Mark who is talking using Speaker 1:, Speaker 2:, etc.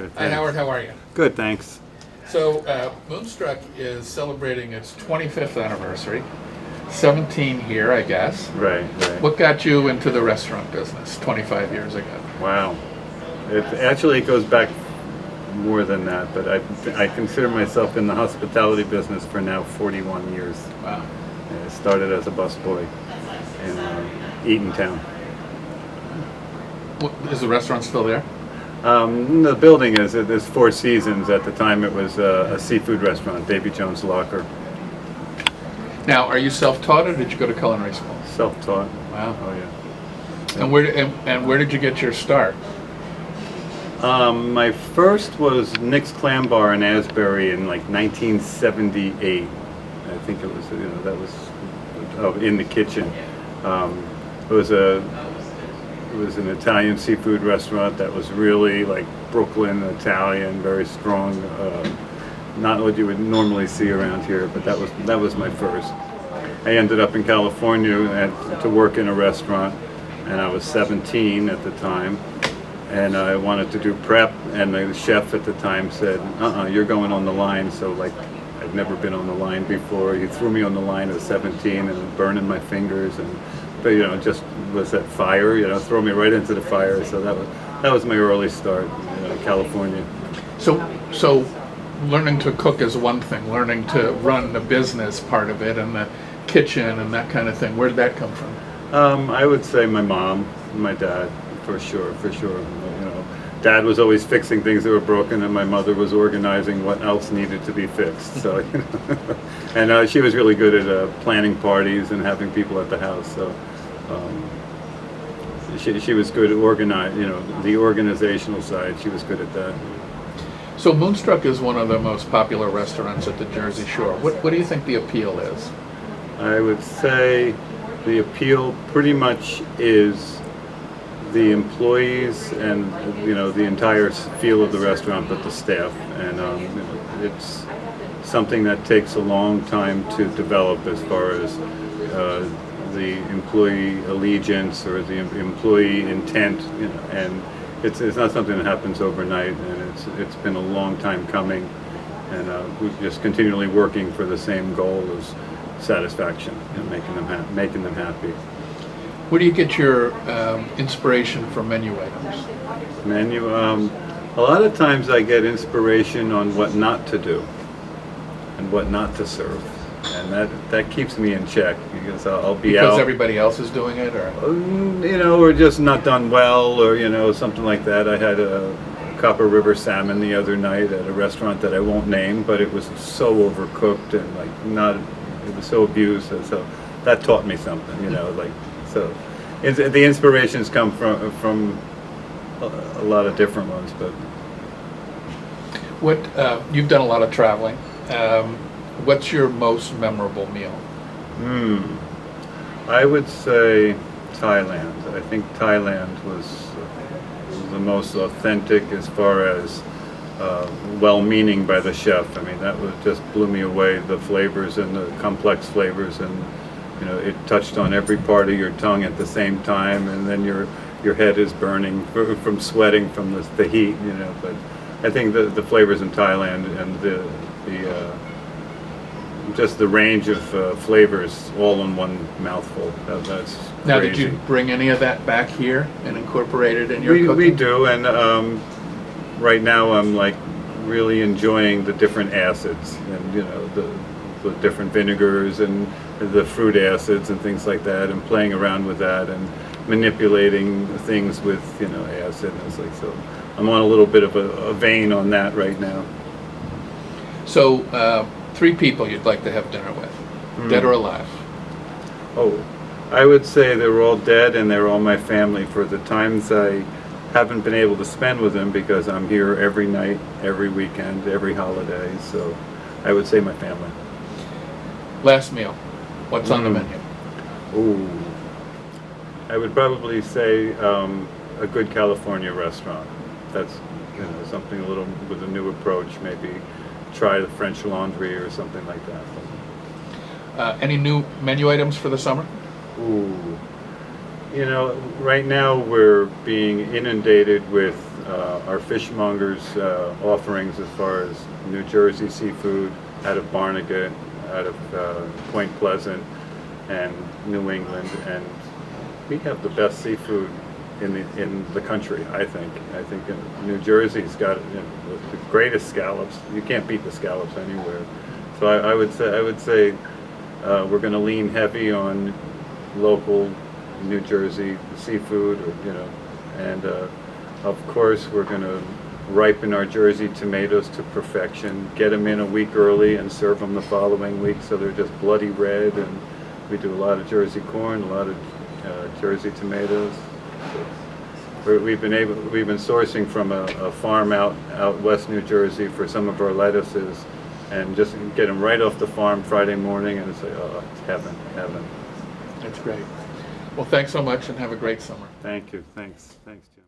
Speaker 1: Good,
Speaker 2: Hi, Howard. How are you?
Speaker 1: Good, thanks.
Speaker 2: So, Moonstruck is celebrating its 25th anniversary. 17 here, I guess.
Speaker 1: Right.
Speaker 2: What got you into the restaurant business 25 years ago?
Speaker 1: Wow. It goes back more than that, but I consider myself in the hospitality business for now 41 years.
Speaker 2: Wow.
Speaker 1: I started as a busboy in Eatontown.
Speaker 2: Is the restaurant still there?
Speaker 1: The building is, there's Four Seasons. At the time it was a seafood restaurant, Davy Jones Locker.
Speaker 2: Now, are you self-taught or did you go to culinary school?
Speaker 1: Self-taught.
Speaker 2: Wow.
Speaker 1: Oh yeah.
Speaker 2: And where did you get your start?
Speaker 1: My first was Nick's Clam Bar in Asbury in like 1978. I think it was, that was in the kitchen. It was an Italian seafood restaurant that was really like Brooklyn Italian, very strong. Not what you would normally see around here, but that was my first. I ended up in California to work in a restaurant, and I was 17 at the time, and I wanted to do prep, and the chef at the time said, you're going on the line. So like, I'd never been on the line before. He threw me on the line at 17 and burning my fingers, but just was that fire, throw me right into the fire. So that was my early start in California.
Speaker 2: So learning to cook is one thing. Learning to run the business part of it and the kitchen and that kind of thing. Where did that come from?
Speaker 1: I would say my mom, my dad, for sure. Dad was always fixing things that were broken, and my mother was organizing what else needed to be fixed. So, and she was really good at planning parties and having people at the house. So, she was good at organize. The organizational side. She was good at that.
Speaker 2: So Moonstruck is one of the most popular restaurants at the Jersey Shore. What do you think the appeal is?
Speaker 1: I would say the appeal pretty much is the employees and the entire feel of the restaurant, but the staff, and it's something that takes a long time to develop as far as the employee allegiance or the employee intent, and it's not something that happens overnight, and it's been a long time coming, and we're just continually working for the same goal as satisfaction and making them happy.
Speaker 2: Where do you get your inspiration for menu items?
Speaker 1: A lot of times I get inspiration on what not to do and what not to serve, and that keeps me in check, because I'll be out.
Speaker 2: Because everybody else is doing it, or
Speaker 1: or just not done well, or something like that. I had a Copper River salmon the other night at a restaurant that I won't name, but it was so overcooked and it was so abused, so that taught me something, So the inspirations come from a lot of different ones, but
Speaker 2: you've done a lot of traveling. What's your most memorable meal?
Speaker 1: I would say Thailand. I think Thailand was the most authentic as far as well-meaning by the chef. I mean, just blew me away, the flavors and the complex flavors, and it touched on every part of your tongue at the same time, and then your head is burning from sweating from the heat, But I think the flavors in Thailand and the just the range of flavors all in one mouthful. That's
Speaker 2: Now,
Speaker 1: crazy.
Speaker 2: did you bring any of that back here and incorporate it in your cooking?
Speaker 1: We do, and right now I'm really enjoying the different acids and the different vinegars and the fruit acids and things like that, and playing around with that and manipulating things with acid. And so I'm on a little bit of a vein on that right now.
Speaker 2: So 3 people you'd like to have dinner with, dead or alive?
Speaker 1: Oh, I would say they're all dead, and they're all my family for the times I haven't been able to spend with them, because I'm here every night, every weekend, every holiday. So I would say my family.
Speaker 2: Last meal, what's on the menu?
Speaker 1: Ooh, I would probably say a good California restaurant. That's something a little with a new approach. Maybe try the French Laundry or something like that.
Speaker 2: Any new menu items for the summer?
Speaker 1: Ooh, You know, right now we're being inundated with our fishmongers' offerings as far as New Jersey seafood out of Barnegat, out of Point Pleasant, and New England, and we have the best seafood in the country. I think New Jersey's got the greatest scallops. You can't beat the scallops anywhere. So I would say we're going to lean heavy on local New Jersey seafood, and of course we're going to ripen our Jersey tomatoes to perfection, get them in a week early and serve them the following week so they're just bloody red. And we do a lot of Jersey corn, a lot of Jersey tomatoes. We've been sourcing from a farm out west New Jersey for some of our lettuces, and just get them right off the farm Friday morning, and it's like, oh, it's heaven.
Speaker 2: That's great. Well, thanks so much, and have a great summer.
Speaker 1: Thank you. Thanks, Jim.